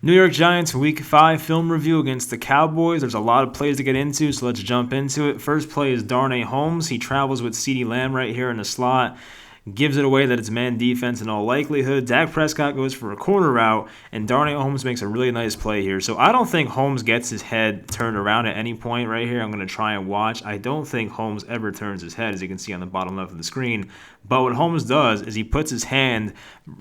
New York Giants Week 5 film review against the Cowboys. There's a lot of plays to get into, so let's jump into it. First play is Darnay Holmes. He travels with CeeDee Lamb right here in the slot. Gives it away that it's man defense in all likelihood. Dak Prescott goes for a corner route, and Darnay Holmes makes a really nice play here. So I don't think Holmes gets his head turned around at any point right here. I'm going to try and watch. I don't think Holmes ever turns his head, as you can see on the bottom left of the screen. But what Holmes does is he puts his hand,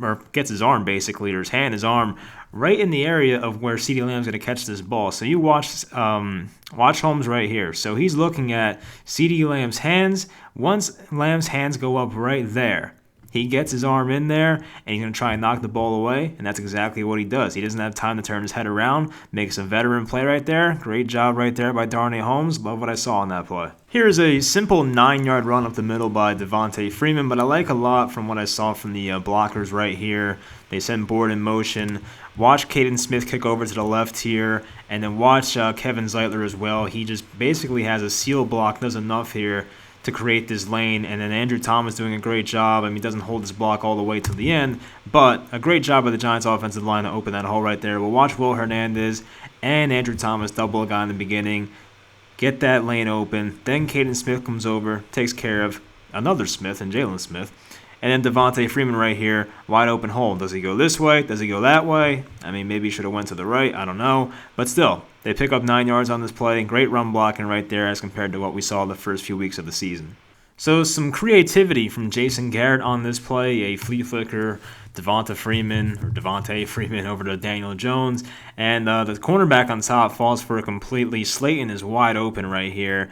or gets his arm basically, or his arm, right in the area of where CeeDee Lamb's going to catch this ball. So you watch Holmes right here. So he's looking at CeeDee Lamb's hands. Once Lamb's hands go up right there, he gets his arm in there, and he's going to try and knock the ball away, and that's exactly what he does. He doesn't have time to turn his head around, makes a veteran play right there. Great job right there by Darnay Holmes. Love what I saw on that play. Here's a simple 9-yard run up the middle by Devonta Freeman, but I like a lot from what I saw from the blockers right here. They send Board in motion. Watch Caden Smith kick over to the left here, and then watch Kevin Zeitler as well. He just basically has a seal block, does enough here to create this lane, and then Andrew Thomas doing a great job. I mean, he doesn't hold his block all the way to the end, but a great job by the Giants offensive line to open that hole right there. We'll watch Will Hernandez and Andrew Thomas double a guy in the beginning, get that lane open, then Caden Smith comes over, takes care of another Smith and Jalen Smith, and then Devonta Freeman right here, wide open hole. Does he go this way? Does he go that way? I mean, maybe he should have went to the right. I don't know. But still, they pick up 9 yards on this play. Great run blocking right there as compared to what we saw the first few weeks of the season. So some creativity from Jason Garrett on this play. A flea flicker, Devonta Freeman over to Daniel Jones. And the cornerback on top falls for it completely. Slayton is wide open right here.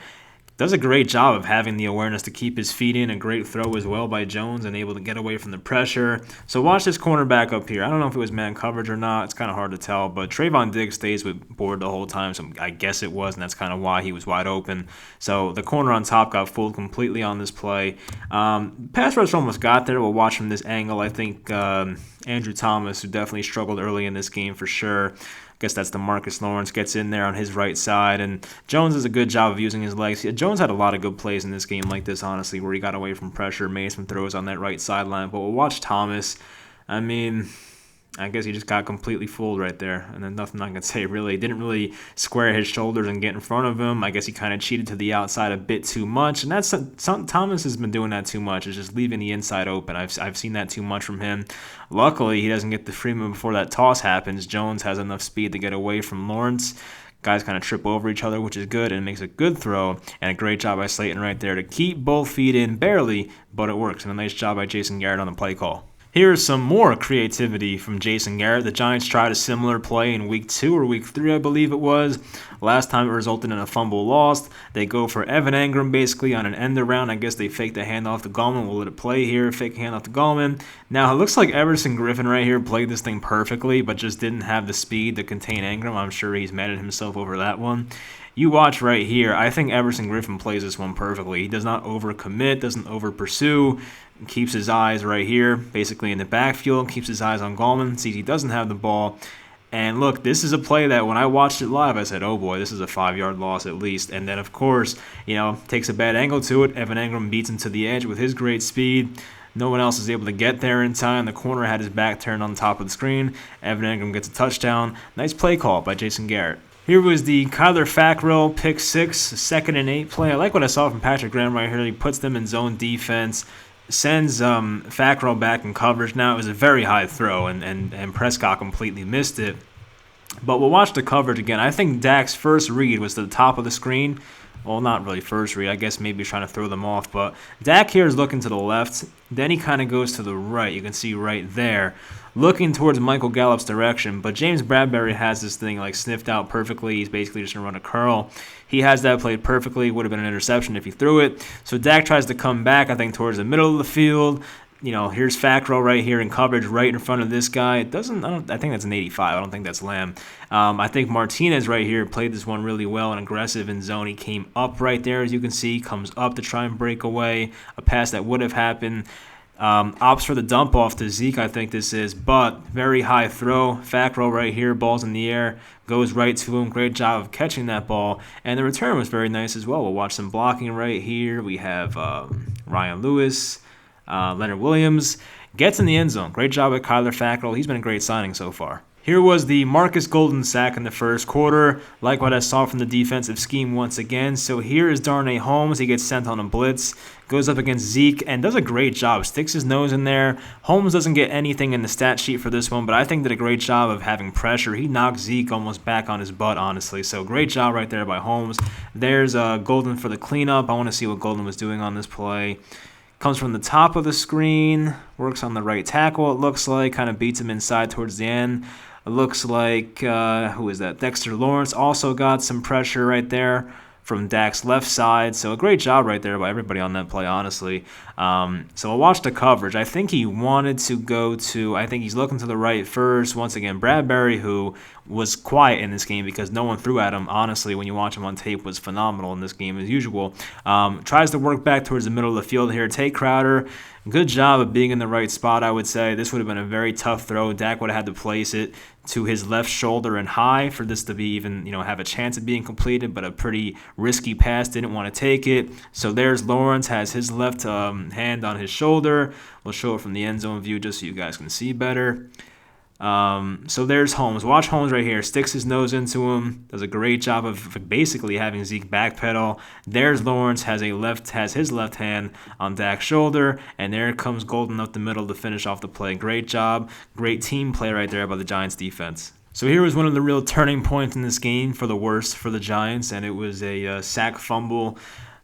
Does a great job of having the awareness to keep his feet in. A great throw as well by Jones and able to get away from the pressure. So watch this cornerback up here. I don't know if it was man coverage or not. It's kind of hard to tell. But Trayvon Diggs stays with Board the whole time, so I guess it was, and that's kind of why he was wide open. So the corner on top got fooled completely on this play. Pass rush almost got there. We'll watch from this angle. I think Andrew Thomas, who definitely struggled early in this game for sure. I guess that's DeMarcus Lawrence, gets in there on his right side, and Jones does a good job of using his legs. Jones had a lot of good plays in this game like this, honestly, where he got away from pressure, made some throws on that right sideline. But we'll watch Thomas. I mean, I guess he just got completely fooled right there, and then nothing I can say really. Didn't really square his shoulders and get in front of him. I guess he kind of cheated to the outside a bit too much, and that's Thomas has been doing that too much. Is just leaving the inside open. I've seen that too much from him. Luckily, he doesn't get the Freeman before that toss happens. Jones has enough speed to get away from Lawrence. Guys kind of trip over each other, which is good, and makes a good throw, and a great job by Slayton right there to keep both feet in barely, but it works, and a nice job by Jason Garrett on the play call. Here's some more creativity from Jason Garrett. The Giants tried a similar play in Week 2 or Week 3, I believe it was. Last time it resulted in a fumble lost. They go for Evan Engram basically on an end around. I guess they fake the handoff to Gallman. We'll let it play here. Fake handoff to Gallman. Now, it looks like Everson Griffin right here played this thing perfectly, but just didn't have the speed to contain Engram. I'm sure he's mad at himself over that one. You watch right here. I think Everson Griffin plays this one perfectly. He does not overcommit, doesn't over-pursue, keeps his eyes right here, basically in the backfield, keeps his eyes on Gallman, sees he doesn't have the ball. And look, this is a play that when I watched it live, I said, oh boy, this is a 5-yard loss at least. And then, of course, takes a bad angle to it. Evan Engram beats him to the edge with his great speed. No one else is able to get there in time. The corner had his back turned on top of the screen. Evan Engram gets a touchdown. Nice play call by Jason Garrett. Here was the Kyler Fackrell pick 6, 2nd and 8 play. I like what I saw from Patrick Graham right here. He puts them in zone defense, sends Fackrell back in coverage. Now, it was a very high throw, and Prescott completely missed it. But we'll watch the coverage again. I think Dak's first read was to the top of the screen. Well, not really first read. I guess maybe he's trying to throw them off. But Dak here is looking to the left. Then he kind of goes to the right. You can see right there, looking towards Michael Gallup's direction. But James Bradbury has this thing sniffed out perfectly. He's basically just going to run a curl. He has that played perfectly. Would have been an interception if he threw it. So Dak tries to come back, I think, towards the middle of the field. Here's Fackrell right here in coverage right in front of this guy. I think that's an 85. I don't think that's Lamb. I think Martinez right here played this one really well and aggressive in zone. He came up right there, as you can see, comes up to try and break away. A pass that would have happened. Opts for the dump off to Zeke, I think this is, but very high throw. Fackrell right here, ball's in the air, goes right to him. Great job of catching that ball, and the return was very nice as well. We'll watch some blocking right here. We have Ryan Lewis. Leonard Williams gets in the end zone. Great job at Kyler Fackrell. He's been a great signing so far. Here was the Marcus Golden sack in the first quarter, like what I saw from the defensive scheme once again. So here is Darnay Holmes. He gets sent on a blitz, goes up against Zeke, and does a great job. Sticks his nose in there. Holmes doesn't get anything in the stat sheet for this one, but I think did a great job of having pressure. He knocked Zeke almost back on his butt, honestly. So great job right there by Holmes. There's Golden for the cleanup. I want to see what Golden was doing on this play. Comes from the top of the screen, works on the right tackle, it looks like, kind of beats him inside towards the end. It looks like, who is that? Dexter Lawrence also got some pressure right there from Dak's left side. So a great job right there by everybody on that play, honestly. So I'll watch the coverage. I think he wanted to go to, I think he's looking to the right first. Once again, Bradbury, who was quiet in this game because no one threw at him, honestly, when you watch him on tape, was phenomenal in this game as usual. Tries to work back towards the middle of the field here. Tate Crowder, good job of being in the right spot, I would say. This would have been a very tough throw. Dak would have had to place it to his left shoulder and high for this to be even, have a chance of being completed, but a pretty risky pass. Didn't want to take it. So there's Lawrence, has his left hand on his shoulder. We'll show it from the end zone view just so you guys can see better. So there's Holmes. Watch Holmes right here. Sticks his nose into him. Does a great job of basically having Zeke backpedal. There's Lawrence, has his left hand on Dak's shoulder, and there comes Golden up the middle to finish off the play. Great job. Great team play right there by the Giants defense. So here was one of the real turning points in this game for the worse for the Giants, and it was a sack fumble.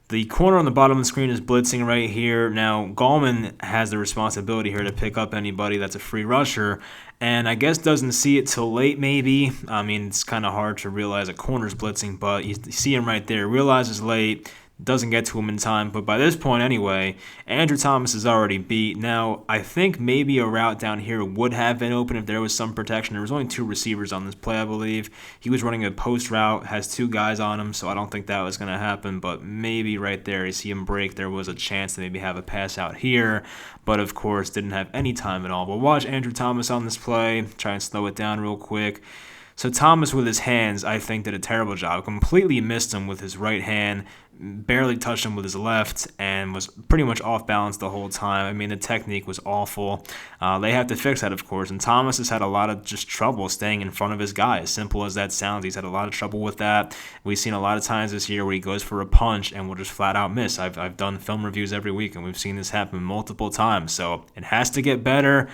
The corner on the bottom of the screen is blitzing right here. Now, Gallman has the responsibility here to pick up anybody that's a free rusher, and I guess doesn't see it till late maybe. I mean, it's kind of hard to realize a corner's blitzing, but you see him right there. Realizes late, doesn't get to him in time, but by this point anyway, Andrew Thomas is already beat. Now, I think maybe a route down here would have been open if there was some protection. There was only 2 receivers on this play, I believe. He was running a post route, has 2 guys on him, so I don't think that was going to happen, but maybe right there, you see him break, there was a chance to maybe have a pass out here, but of course, didn't have any time at all. But watch Andrew Thomas on this play, try and slow it down real quick. So Thomas with his hands, I think, did a terrible job. Completely missed him with his right hand, barely touched him with his left, and was pretty much off balance the whole time. I mean, the technique was awful. They have to fix that, of course. And Thomas has had a lot of just trouble staying in front of his guy. As simple as that sounds, he's had a lot of trouble with that. We've seen a lot of times this year where he goes for a punch and will just flat out miss. I've done film reviews every week, and we've seen this happen multiple times. So it has to get better.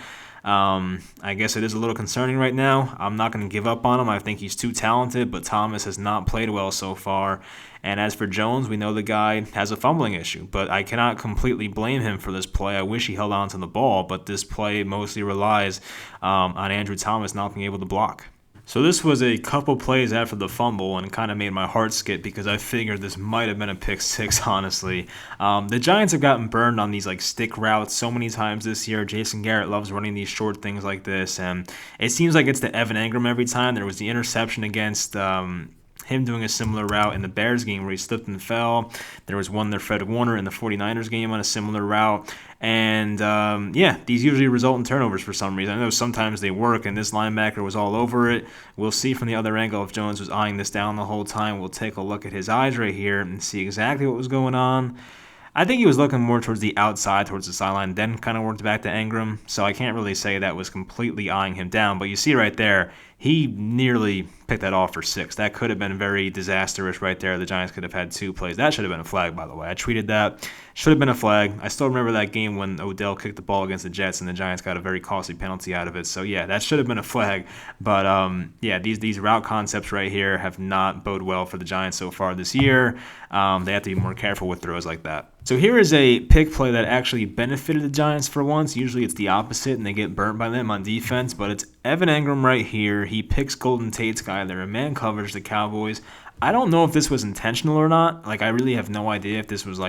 I guess it is a little concerning right now. I'm not going to give up on him. I think he's too talented, but Thomas has not played well so far. And as for Jones, we know the guy has a fumbling issue, but I cannot completely blame him for this play. I wish he held on to the ball, but this play mostly relies on Andrew Thomas not being able to block. So this was a couple plays after the fumble and kind of made my heart skip because I figured this might have been a pick six, honestly. The Giants have gotten burned on these stick routes so many times this year. Jason Garrett loves running these short things like this, and it seems like it's to Evan Engram every time. There was the interception against him doing a similar route in the Bears game where he slipped and fell. There was one there, Fred Warner, in the 49ers game on a similar route. And, these usually result in turnovers for some reason. I know sometimes they work, and this linebacker was all over it. We'll see from the other angle if Jones was eyeing this down the whole time. We'll take a look at his eyes right here and see exactly what was going on. I think he was looking more towards the outside, towards the sideline, then kind of worked back to Engram. So I can't really say that was completely eyeing him down. But you see right there, he nearly picked that off for 6. That could have been very disastrous right there. The Giants could have had 2 plays. That should have been a flag, by the way. I tweeted that. Should have been a flag. I still remember that game when Odell kicked the ball against the Jets and the Giants got a very costly penalty out of it. So, yeah, that should have been a flag. But, these route concepts right here have not bode well for the Giants so far this year. They have to be more careful with throws like that. So here is a pick play that actually benefited the Giants for once. Usually it's the opposite and they get burnt by them on defense, but it's Evan Engram right here. He picks Golden Tate's guy. They're in man coverage, the Cowboys. I don't know if this was intentional or not. I really have no idea if this was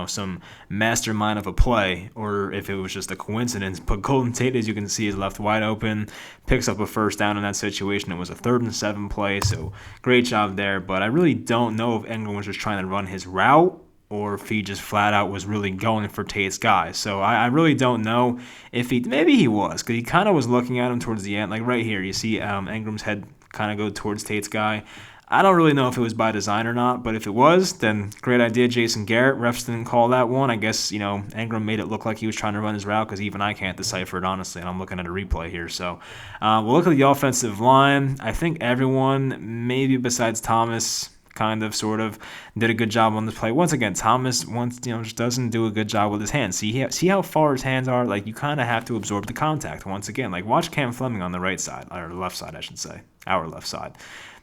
some mastermind of a play or if it was just a coincidence. But Golden Tate, as you can see, is left wide open, picks up a first down in that situation. It was a 3rd and 7 play, so great job there. But I really don't know if Engram was just trying to run his route or if he just flat out was really going for Tate's guy. So I really don't know if maybe he was, because he kind of was looking at him towards the end. Right here, you see Engram's head kind of go towards Tate's guy. I don't really know if it was by design or not, but if it was, then great idea, Jason Garrett. Refs didn't call that one. I guess, Engram made it look like he was trying to run his route because even I can't decipher it, honestly, and I'm looking at a replay here. So we'll look at the offensive line. I think everyone, maybe besides Thomas, kind of, sort of, did a good job on this play. Once again, Thomas just doesn't do a good job with his hands. See how far his hands are? Like, you kind of have to absorb the contact. Once again, like, watch Cam Fleming on the right side, or left side, I should say, our left side.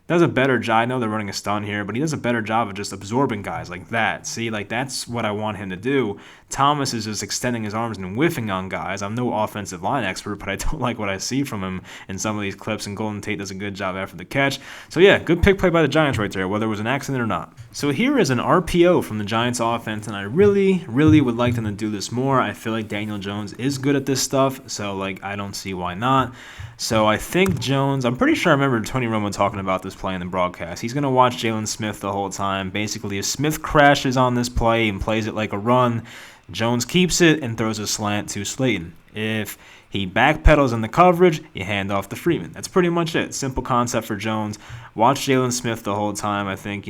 Does a better job. I know they're running a stun here, but he does a better job of just absorbing guys like that. See, like, that's what I want him to do. Thomas is just extending his arms and whiffing on guys. I'm no offensive line expert, but I don't like what I see from him in some of these clips, and Golden Tate does a good job after the catch. So yeah, good pick play by the Giants right there, whether it was an accident or not. So here is an RPO from the Giants offense, and I really, really would like them to do this more. I feel like Daniel Jones is good at this stuff, so like I don't see why not. So I think Jones, I'm pretty sure I remember Tony Romo talking about this play in the broadcast. He's going to watch Jalen Smith the whole time. Basically, if Smith crashes on this play and plays it like a run, Jones keeps it and throws a slant to Slayton. If he backpedals in the coverage, you hand off to Freeman. That's pretty much it. Simple concept for Jones. Watch Jalen Smith the whole time. I think,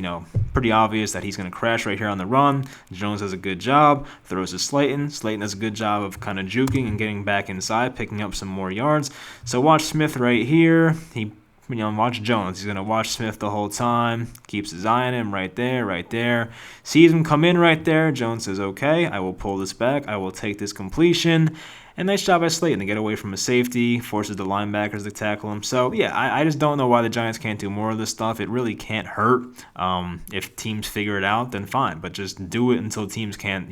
pretty obvious that he's going to crash right here on the run. Jones does a good job, throws to Slayton. Slayton does a good job of kind of juking and getting back inside, picking up some more yards. So watch Smith right here. Watch Jones. He's going to watch Smith the whole time. Keeps his eye on him right there. Sees him come in right there. Jones says, okay, I will pull this back. I will take this completion. And nice job by Slayton to get away from a safety, forces the linebackers to tackle him. So, yeah, I just don't know why the Giants can't do more of this stuff. It really can't hurt. If teams figure it out, then fine. But just do it until teams can't,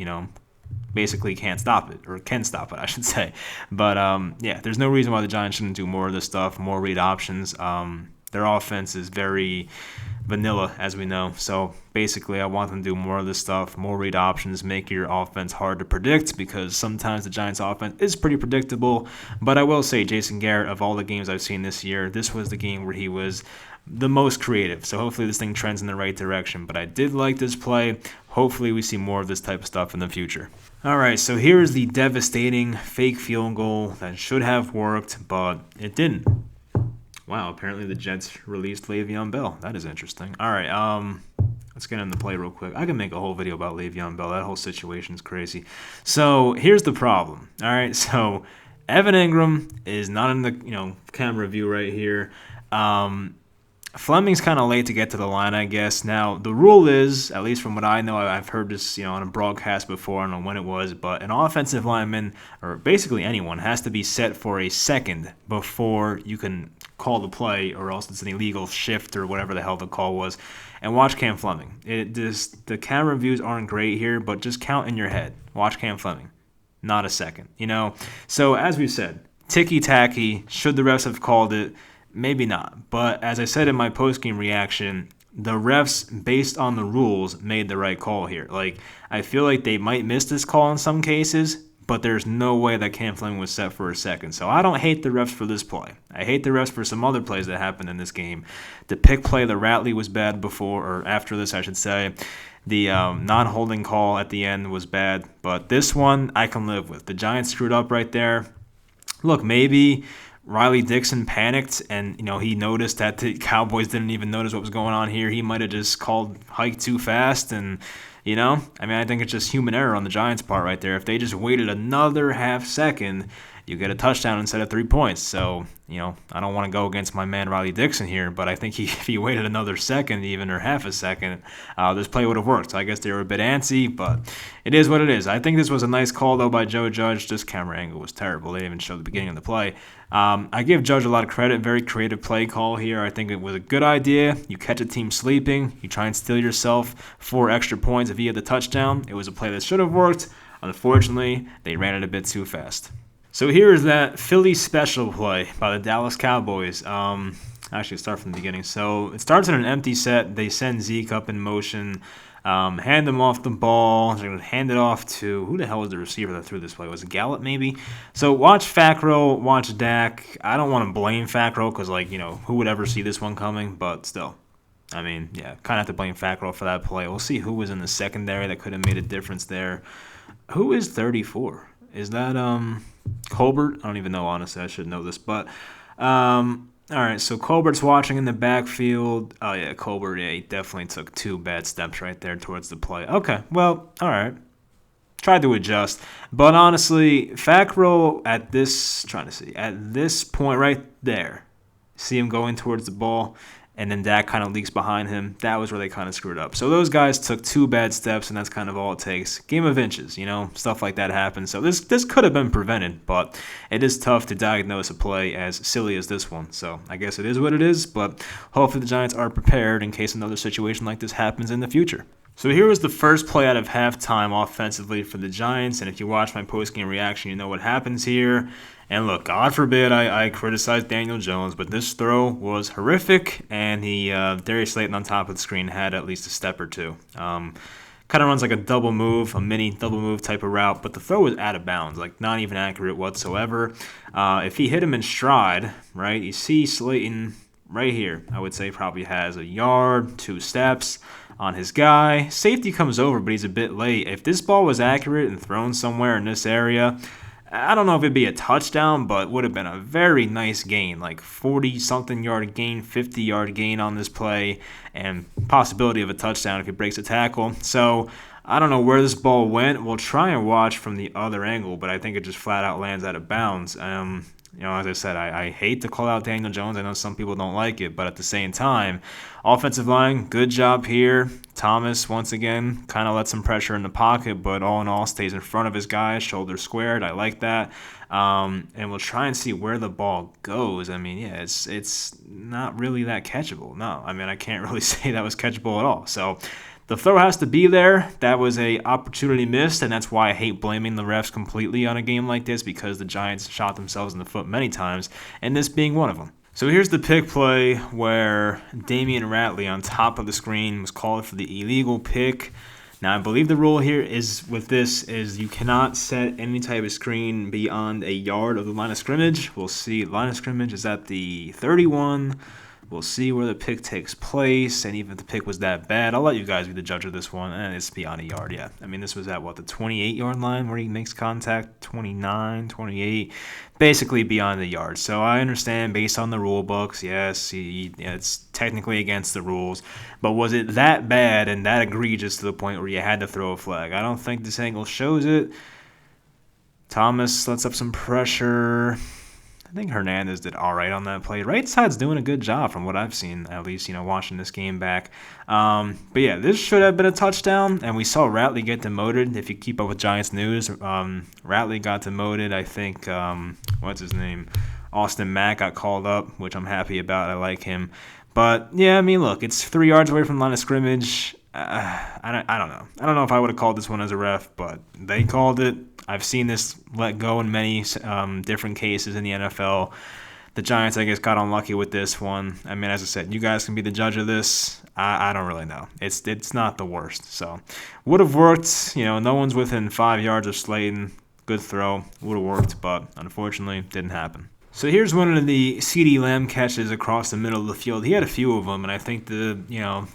basically can't stop it, or can stop it, I should say. But, yeah, there's no reason why the Giants shouldn't do more of this stuff, more read options. Their offense is very vanilla, as we know. So basically, I want them to do more of this stuff, more read options, make your offense hard to predict, because sometimes the Giants' offense is pretty predictable. But I will say, Jason Garrett, of all the games I've seen this year, this was the game where he was the most creative. So hopefully this thing trends in the right direction. But I did like this play. Hopefully we see more of this type of stuff in the future. All right, so here's the devastating fake field goal that should have worked, but it didn't. Wow, apparently the Jets released Le'Veon Bell. That is interesting. All right, let's get into the play real quick. I can make a whole video about Le'Veon Bell. That whole situation's crazy. So here's the problem. All right, so Evan Engram is not in the camera view right here. Fleming's kind of late to get to the line, I guess. Now, the rule is, at least from what I know, I've heard this on a broadcast before, I don't know when it was, but an offensive lineman, or basically anyone, has to be set for a second before you can call the play, or else it's an illegal shift or whatever the hell the call was. And watch Cam Fleming. The camera views aren't great here, but just count in your head. Watch Cam Fleming. Not a second, So, as we said, ticky-tacky. Should the refs have called it? Maybe not. But as I said in my post-game reaction, the refs, based on the rules, made the right call here. Like, I feel like they might miss this call in some cases, but there's no way that Cam Fleming was set for a second. So I don't hate the refs for this play. I hate the refs for some other plays that happened in this game. The pick play, the Ratley was bad before, or after this, I should say. The non-holding call at the end was bad. But this one, I can live with. The Giants screwed up right there. Look, maybe Riley Dixon panicked, and he noticed that the Cowboys didn't even notice what was going on here. He might have just called hike too fast, and I think it's just human error on the Giants' part right there. If they just waited another half second, you get a touchdown instead of 3 points. So, I don't want to go against my man Riley Dixon here, but I think if he waited another second even, or half a second, this play would have worked. So I guess they were a bit antsy, but it is what it is. I think this was a nice call, though, by Joe Judge. This camera angle was terrible. They didn't even show the beginning of the play. I give Judge a lot of credit. Very creative play call here. I think it was a good idea. You catch a team sleeping. You try and steal yourself 4 extra points via the touchdown. It was a play that should have worked. Unfortunately, they ran it a bit too fast. So here is that Philly special play by the Dallas Cowboys. Actually, start from the beginning. So it starts in an empty set. They send Zeke up in motion, hand him off the ball. They're going to hand it off to, who the hell was the receiver that threw this play? Was it Gallup maybe? So watch Fackrell, watch Dak. I don't want to blame Fackrell because, who would ever see this one coming? But still, kind of have to blame Fackrell for that play. We'll see who was in the secondary that could have made a difference there. Who is 34? Is that Colbert? I don't even know, honestly. I should know this. But All right, so Colbert's watching in the backfield. Oh, yeah, Colbert, yeah, he definitely took 2 bad steps right there towards the play. Okay, well, all right. Tried to adjust. But honestly, Fackrell at this point right there, see him going towards the ball, and then Dak kind of leaks behind him. That was where they kind of screwed up. So those guys took 2 bad steps, and that's kind of all it takes. Game of inches, stuff like that happens. So this could have been prevented, but it is tough to diagnose a play as silly as this one. So I guess it is what it is, but hopefully the Giants are prepared in case another situation like this happens in the future. So here was the first play out of halftime offensively for the Giants, and if you watch my post-game reaction, you know what happens here. And look, God forbid I criticize Daniel Jones, but this throw was horrific, and Darius Slayton on top of the screen had at least a step or two. Kind of runs like a double move, a mini double move type of route, but the throw was out of bounds, like not even accurate whatsoever. If he hit him in stride, right, you see Slayton right here, I would say probably has a yard, 2 steps on his guy. Safety comes over, but he's a bit late. If this ball was accurate and thrown somewhere in this area, I don't know if it'd be a touchdown, but would have been a very nice gain, like 40-something yard gain, 50-yard gain on this play, and possibility of a touchdown if he breaks a tackle. So I don't know where this ball went. We'll try and watch from the other angle, but I think it just flat out lands out of bounds. As I said, I hate to call out Daniel Jones. I know some people don't like it, but at the same time, offensive line, good job here. Thomas, once again, kind of lets some pressure in the pocket, but all in all, stays in front of his guy, shoulders squared. I like that. And we'll try and see where the ball goes. I mean, yeah, it's not really that catchable. No, I mean, I can't really say that was catchable at all. So the throw has to be there. That was a opportunity missed, and that's why I hate blaming the refs completely on a game like this, because the Giants shot themselves in the foot many times, and this being one of them. So here's the pick play where Damian Ratley on top of the screen was called for the illegal pick. Now, I believe the rule here is you cannot set any type of screen beyond a yard of the line of scrimmage. We'll see. Line of scrimmage is at the 31. We'll see where the pick takes place, and even if the pick was that bad, I'll let you guys be the judge of this one. It's beyond a yard, yeah. I mean, this was at, the 28-yard line where he makes contact, 29, 28, basically beyond the yard. So I understand based on the rule books, yes, it's technically against the rules, but was it that bad and that egregious to the point where you had to throw a flag? I don't think this angle shows it. Thomas lets up some pressure. I think Hernandez did all right on that play. Right side's doing a good job from what I've seen, at least, watching this game back. But yeah, this should have been a touchdown, and we saw Ratley get demoted. If you keep up with Giants news, Ratley got demoted. I think, what's his name? Austin Mack got called up, which I'm happy about. I like him. But yeah, I mean, look, it's 3 yards away from the line of scrimmage. I don't know. I don't know if I would have called this one as a ref, but they called it. I've seen this let go in many different cases in the NFL. The Giants, I guess, got unlucky with this one. I mean, as I said, you guys can be the judge of this. I don't really know. It's not the worst. So would have worked. No one's within 5 yards of Slayton. Good throw. Would have worked, but unfortunately, didn't happen. So here's one of the CeeDee Lamb catches across the middle of the field. He had a few of them, and I think the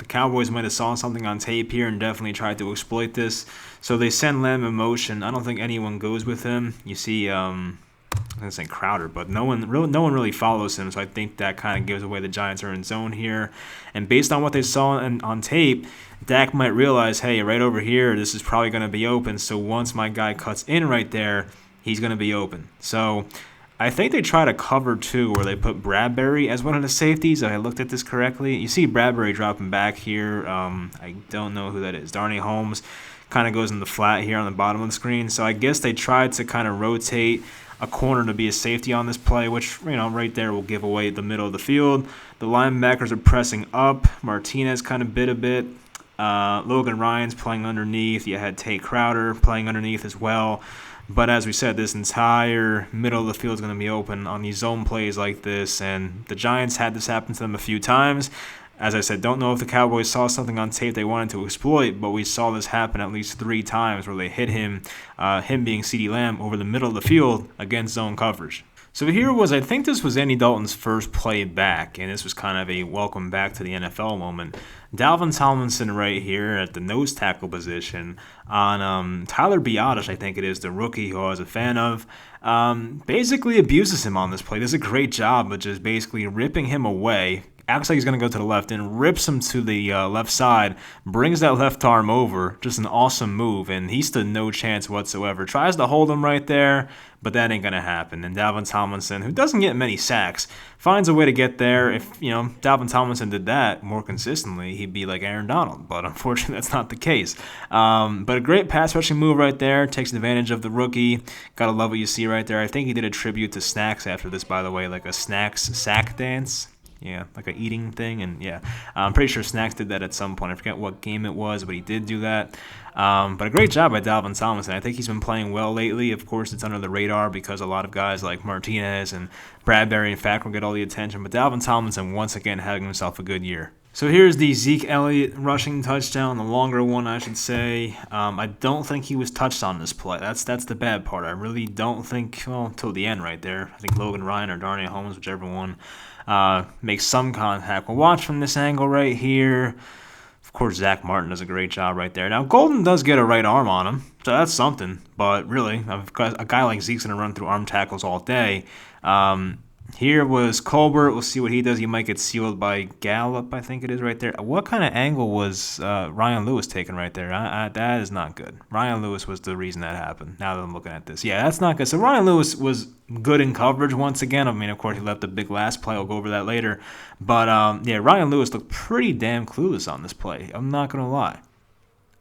Cowboys might have saw something on tape here and definitely tried to exploit this. So they send Lamb in motion. I don't think anyone goes with him. You see, I'm gonna say Crowder, but no one really follows him. So I think that kind of gives away the Giants are in zone here. And based on what they saw on tape, Dak might realize, hey, right over here, this is probably going to be open. So once my guy cuts in right there, he's going to be open. So I think they try to cover two where they put Bradbury as one of the safeties. If I looked at this correctly, you see Bradbury dropping back here. I don't know who that is. Darnay Holmes kind of goes in the flat here on the bottom of the screen. So I guess they tried to kind of rotate a corner to be a safety on this play, which, right there will give away the middle of the field. The linebackers are pressing up. Martinez kind of bit a bit. Logan Ryan's playing underneath. You had Tate Crowder playing underneath as well. But as we said, this entire middle of the field is going to be open on these zone plays like this, and the Giants had this happen to them a few times. As I said, don't know if the Cowboys saw something on tape they wanted to exploit, but we saw this happen at least 3 times where they hit him being CeeDee Lamb, over the middle of the field against zone coverage. So here was, I think this was Andy Dalton's first play back, and this was kind of a welcome back to the NFL moment. Dalvin Tomlinson right here at the nose tackle position on Tyler Biotish, I think it is, the rookie who I was a fan of, basically abuses him on this play. Does a great job of just basically ripping him away. Acts like he's going to go to the left and rips him to the left side, brings that left arm over. Just an awesome move, and he stood no chance whatsoever. Tries to hold him right there, but that ain't going to happen. And Dalvin Tomlinson, who doesn't get many sacks, finds a way to get there. If, Dalvin Tomlinson did that more consistently, he'd be like Aaron Donald, but unfortunately that's not the case. But a great pass rushing move right there, takes advantage of the rookie. Gotta love what you see right there. I think he did a tribute to Snacks after this, by the way, like a Snacks sack dance. Yeah, like a eating thing, and yeah, I'm pretty sure Snacks did that at some point. I forget what game it was, but he did do that. But a great job by Dalvin Tomlinson. I think he's been playing well lately. Of course, it's under the radar because a lot of guys like Martinez and Bradbury and Fackrell get all the attention. But Dalvin Tomlinson, once again, having himself a good year. So here's the Zeke Elliott rushing touchdown, the longer one, I should say. I don't think he was touched on this play. That's the bad part. I really don't think, well, till the end right there. I think Logan Ryan or Darnay Holmes, whichever one, makes some contact. We'll watch from this angle right here. Of course, Zach Martin does a great job right there. Now, Golden does get a right arm on him, so that's something. But really, a guy like Zeke's going to run through arm tackles all day. Here was Colbert. We'll see what he does. He might get sealed by Gallup, I think it is right there. What kind of angle was Ryan Lewis taking right there? That is not good. Ryan Lewis was the reason that happened, now that I'm looking at this. Yeah, that's not good. So Ryan Lewis was good in coverage once again. I mean, of course, he left the big last play. I'll go over that later. But, yeah, Ryan Lewis looked pretty damn clueless on this play. I'm not going to lie.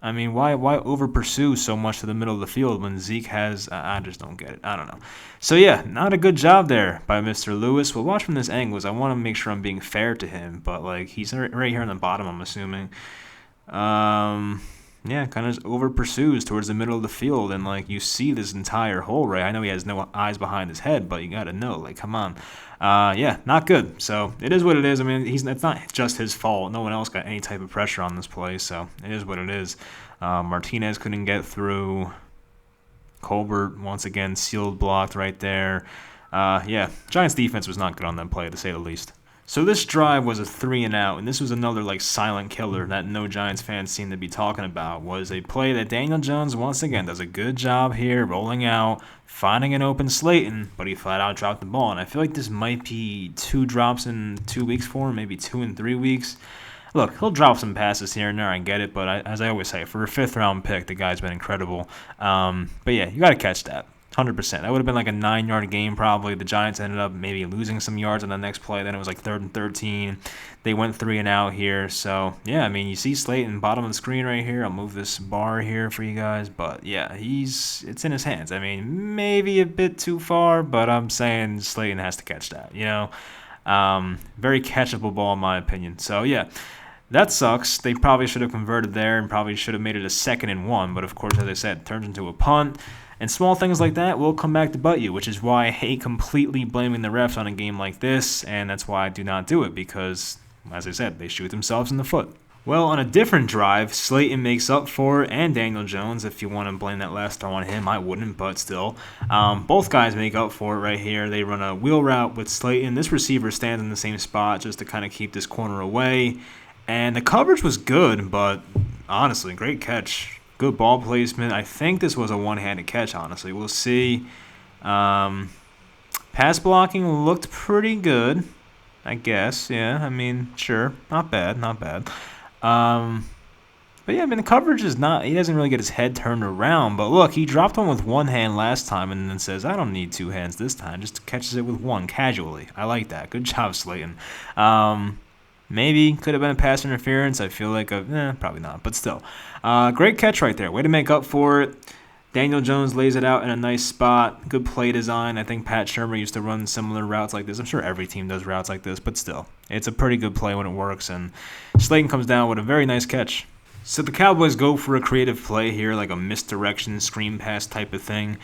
I mean, why over-pursue so much to the middle of the field when Zeke has... I just don't get it. I don't know. So, yeah, not a good job there by Mr. Lewis. We'll watch from this angle. I want to make sure I'm being fair to him. But, like, he's right here on the bottom, I'm assuming. Yeah, kind of just over-pursues towards the middle of the field. And, like, you see this entire hole, right? I know he has no eyes behind his head, but you got to know. Like, come on. Yeah, not good. So it is what it is. I mean, it's not just his fault. No one else got any type of pressure on this play, so it is what it is. Martinez couldn't get through. Colbert, once again, sealed, blocked right there. Yeah, Giants defense was not good on that play, to say the least. So this drive was a 3-and-out, and this was another like silent killer that no Giants fans seem to be talking about. Was a play that Daniel Jones once again does a good job here, rolling out, finding an open Slayton, but he flat out dropped the ball. And I feel like this might be 2 drops in 2 weeks for him, maybe 2 in 3 weeks. Look, he'll drop some passes here and there, I get it, but as I always say, for a 5th-round pick, the guy's been incredible. But yeah, you got to catch that. 100%. That would have been like a 9-yard game probably. The Giants ended up maybe losing some yards on the next play. Then it was like 3rd and 13. They went 3-and-out here. So, yeah, I mean, you see Slayton bottom of the screen right here. I'll move this bar here for you guys. But, yeah, it's in his hands. I mean, maybe a bit too far, but I'm saying Slayton has to catch that, you know. Very catchable ball in my opinion. So, yeah. That sucks. They probably should have converted there and probably should have made it a 2nd and 1. But, of course, as I said, it turns into a punt. And small things like that will come back to bite you, which is why I hate completely blaming the refs on a game like this, and that's why I do not do it, because, as I said, they shoot themselves in the foot. Well, on a different drive, Slayton makes up for it, and Daniel Jones. If you want to blame that last throw on him, I wouldn't, but still. Both guys make up for it right here. They run a wheel route with Slayton. This receiver stands in the same spot just to kind of keep this corner away. And the coverage was good, but honestly, great catch. Good ball placement. I think this was a one-handed catch, honestly. We'll see. Pass blocking looked pretty good, I guess. Yeah, I mean, sure. Not bad, not bad. But yeah, I mean, the coverage is not... He doesn't really get his head turned around. But look, he dropped one with one hand last time and then says, I don't need 2 hands this time. Just catches it with one, casually. I like that. Good job, Slayton. Maybe could have been a pass interference. I feel like probably not, but still. Great catch right there. Way to make up for it. Daniel Jones lays it out in a nice spot. Good play design. I think Pat Shurmur used to run similar routes like this. I'm sure every team does routes like this, but still. It's a pretty good play when it works, and Slayton comes down with a very nice catch. So the Cowboys go for a creative play here, like a misdirection, screen pass type of thing.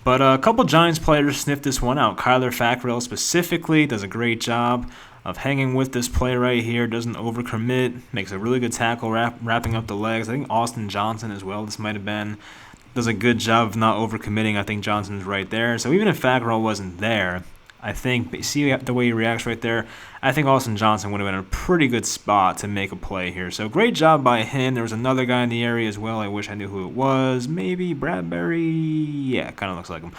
But a couple Giants players sniffed this one out. Kyler Fackrell specifically does a great job of hanging with this play right here, doesn't overcommit, makes a really good tackle wrapping up the legs. I think Austin Johnson as well, this might have been, does a good job of not overcommitting. I think Johnson's right there. So even if Fackrell wasn't there, I think, see the way he reacts right there? I think Austin Johnson would have been in a pretty good spot to make a play here. So great job by him. There was another guy in the area as well. I wish I knew who it was. Maybe Bradbury? Yeah, kind of looks like him.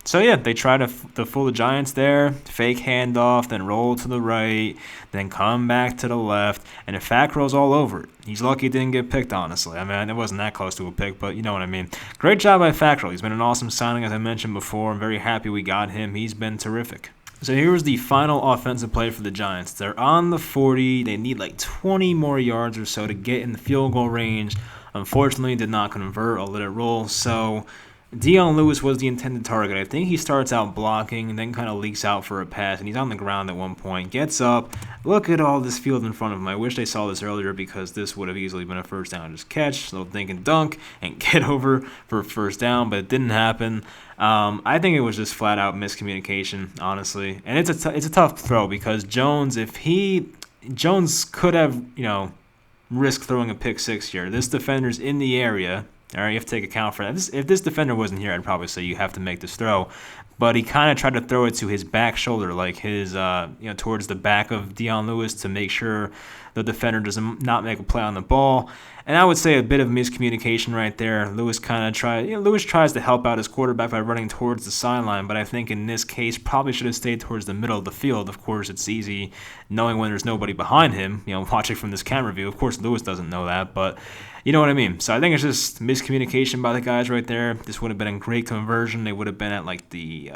So yeah, they try to fool the Giants there. Fake handoff, then roll to the right, then come back to the left, and if Fackrell's all over it. He's lucky he didn't get picked, honestly. I mean, it wasn't that close to a pick, but you know what I mean. Great job by Fackrell. He's been an awesome signing, as I mentioned before. I'm very happy we got him. He's been terrific. So here was the final offensive play for the Giants. They're on the 40. They need like 20 more yards or so to get in the field goal range. Unfortunately, did not convert. I'll let it roll. So Dion Lewis was the intended target. I think he starts out blocking and then kind of leaks out for a pass, and he's on the ground at one point. Gets up. Look at all this field in front of him. I wish they saw this earlier because this would have easily been a first down. Just catch, little dink and dunk, and get over for a first down, but it didn't happen. I think it was just flat out miscommunication, honestly. And it's a tough throw because Jones could have, risked throwing a pick six here. This defender's in the area. All right, you have to take account for that. If this defender wasn't here, I'd probably say you have to make this throw. But he kind of tried to throw it to his back shoulder, like his, towards the back of Dion Lewis to make sure the defender does not make a play on the ball. And I would say a bit of miscommunication right there. Lewis tries to help out his quarterback by running towards the sideline, but I think in this case probably should have stayed towards the middle of the field. Of course, it's easy knowing when there's nobody behind him, watching from this camera view. Of course, Lewis doesn't know that, but you know what I mean. So I think it's just miscommunication by the guys right there. This would have been a great conversion. They would have been at like the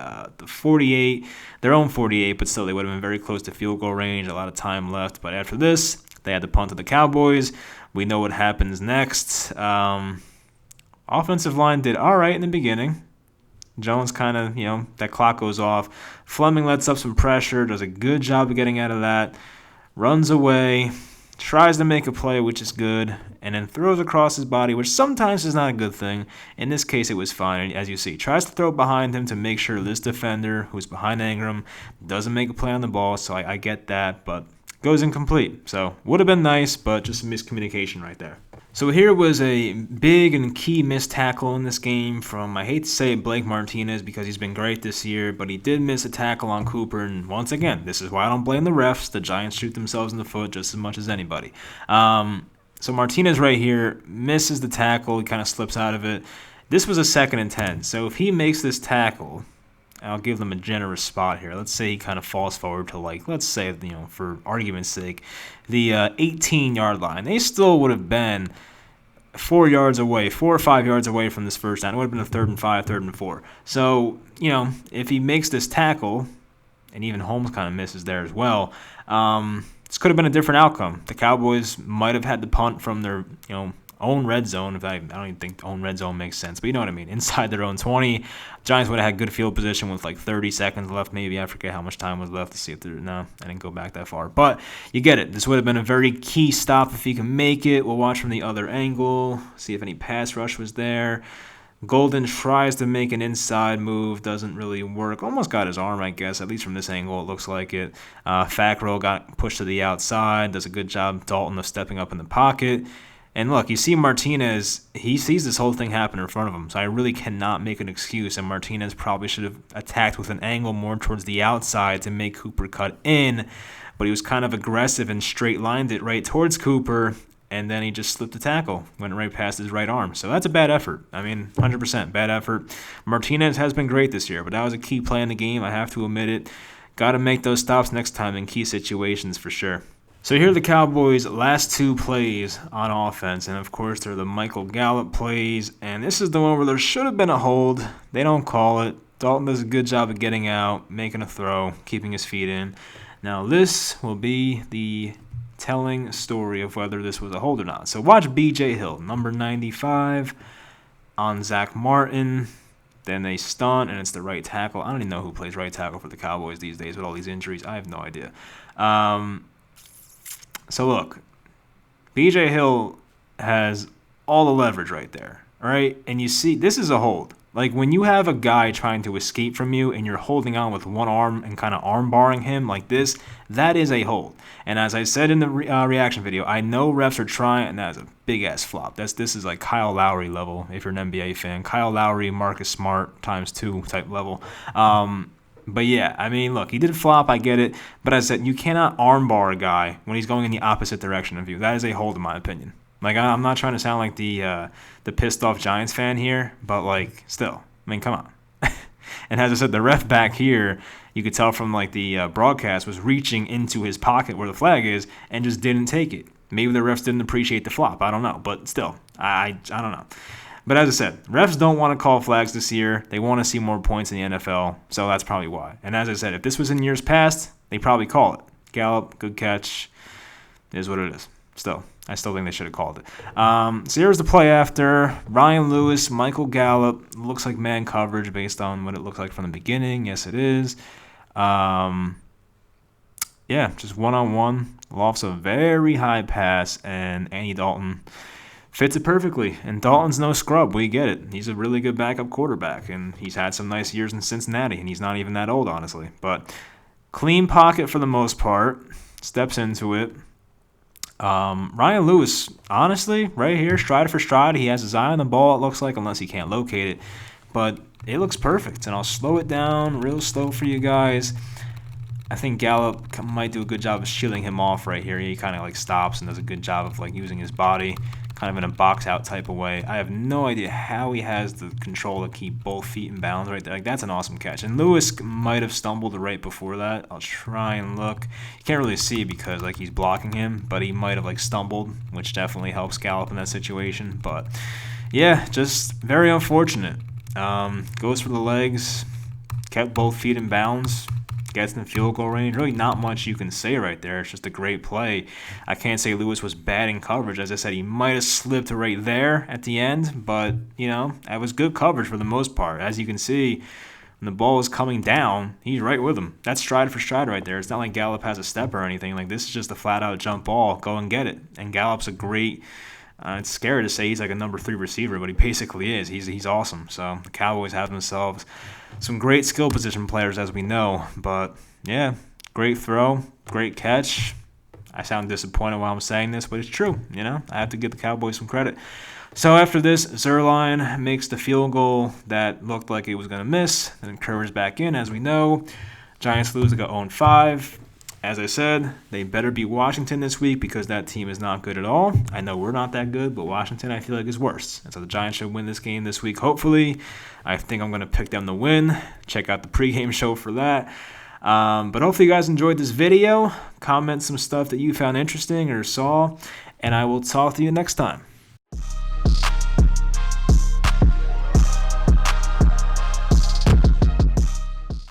48, their own 48, but still they would have been very close to field goal range. A lot of time left, but after this, they had to punt to the Cowboys. We know what happens next. Offensive line did all right in the beginning. Jones kind of, that clock goes off. Fleming lets up some pressure, does a good job of getting out of that, runs away, tries to make a play, which is good, and then throws across his body, which sometimes is not a good thing. In this case, it was fine, as you see. Tries to throw behind him to make sure this defender, who's behind Engram, doesn't make a play on the ball, so I get that, but goes incomplete. So would have been nice, but just miscommunication right there. So here was a big and key missed tackle in this game from, I hate to say it, Blake Martinez, because he's been great this year, but he did miss a tackle on Cooper, and once again, this is why I don't blame the refs. The Giants shoot themselves in the foot just as much as anybody. So Martinez right here misses the tackle. He kind of slips out of it. This was a 2nd and 10, so if he makes this tackle, I'll give them a generous spot here. Let's say he kind of falls forward to, let's say, for argument's sake, the 18-yard line. They still would have been 4 or 5 yards away from this first down. It would have been a 3rd and 5, 3rd and 4. So, if he makes this tackle, and even Holmes kind of misses there as well, this could have been a different outcome. The Cowboys might have had to punt from their, own red zone. I don't even think own red zone makes sense, but you know what I mean. Inside their own 20, Giants would have had good field position with 30 seconds left. Maybe I forget how much time was left to see if there. No, I didn't go back that far, but you get it. This would have been a very key stop if he can make it. We'll watch from the other angle, see if any pass rush was there. Golden tries to make an inside move, doesn't really work. Almost got his arm, I guess, at least from this angle, it looks like it. Fackrell got pushed to the outside, does a good job, Dalton, of stepping up in the pocket. And look, you see Martinez, he sees this whole thing happen in front of him, so I really cannot make an excuse, and Martinez probably should have attacked with an angle more towards the outside to make Cooper cut in, but he was kind of aggressive and straight-lined it right towards Cooper, and then he just slipped the tackle, went right past his right arm. So that's a bad effort. 100% bad effort. Martinez has been great this year, but that was a key play in the game. I have to admit it. Got to make those stops next time in key situations for sure. So here are the Cowboys' last 2 plays on offense, and of course they're the Michael Gallup plays, and this is the one where there should have been a hold. They don't call it. Dalton does a good job of getting out, making a throw, keeping his feet in. Now this will be the telling story of whether this was a hold or not. So watch B.J. Hill, number 95, on Zach Martin. Then they stunt, and it's the right tackle. I don't even know who plays right tackle for the Cowboys these days with all these injuries. I have no idea. So look, B.J. Hill has all the leverage right there, all right? And you see, this is a hold. When you have a guy trying to escape from you and you're holding on with one arm and kind of arm barring him like this, that is a hold. And as I said in the reaction video, I know refs are trying, and that is a big-ass flop. This is like Kyle Lowry level, if you're an NBA fan. Kyle Lowry, Marcus Smart ×2 type level. But yeah, I mean, look, he did flop, I get it. But as I said, you cannot armbar a guy when he's going in the opposite direction of you. That is a hold, in my opinion. Like, I'm not trying to sound like the pissed off Giants fan here, but like, still, I mean, come on. And as I said, the ref back here, you could tell from like the broadcast, was reaching into his pocket where the flag is and just didn't take it. Maybe the refs didn't appreciate the flop. I don't know, but still, I don't know. But as I said, refs don't want to call flags this year. They want to see more points in the NFL, so that's probably why. And as I said, if this was in years past, they probably call it. Gallup, good catch, is what it is. Still, I still think they should have called it. So here's the play after. Ryan Lewis, Michael Gallup. Looks like man coverage based on what it looked like from the beginning. Yes, it is. Yeah, just one-on-one. Lofts a very high pass, and Andy Dalton fits it perfectly. And Dalton's no scrub. We get it. He's a really good backup quarterback, and he's had some nice years in Cincinnati, and he's not even that old, honestly. But clean pocket for the most part. Steps into it. Ryan Lewis, honestly, right here, stride for stride, he has his eye on the ball, it looks like, unless he can't locate it. But it looks perfect, and I'll slow it down real slow for you guys. I think Gallup might do a good job of shielding him off right here. He kind of like stops and does a good job of like using his body, kind of in a box out type of way. I have no idea how he has the control to keep both feet in bounds right there. Like, that's an awesome catch. And Lewis might have stumbled right before that. I'll try and look. You can't really see because like he's blocking him, but he might have like stumbled, which definitely helps Gallup in that situation. But yeah, just very unfortunate. Goes for the legs, kept both feet in bounds. Gets in the field goal range. Really not much you can say right there. It's just a great play. I can't say Lewis was bad in coverage. As I said, he might have slipped right there at the end, but, you know, that was good coverage for the most part. As you can see, when the ball is coming down, he's right with him. That's stride for stride right there. It's not like Gallup has a step or anything. Like, this is just a flat-out jump ball. Go and get it. And Gallup's a great... it's scary to say he's like a number 3 receiver, but he basically is. He's awesome. So the Cowboys have themselves some great skill position players, as we know. But, yeah, great throw, great catch. I sound disappointed while I'm saying this, but it's true. You know, I have to give the Cowboys some credit. So after this, Zuerlein makes the field goal that looked like it was going to miss, and curves back in, as we know. Giants lose to go 0-5. As I said, they better beat Washington this week because that team is not good at all. I know we're not that good, but Washington I feel like is worse. And so the Giants should win this game this week, hopefully. I think I'm going to pick them to win. Check out the pregame show for that. But hopefully you guys enjoyed this video. Comment some stuff that you found interesting or saw, and I will talk to you next time.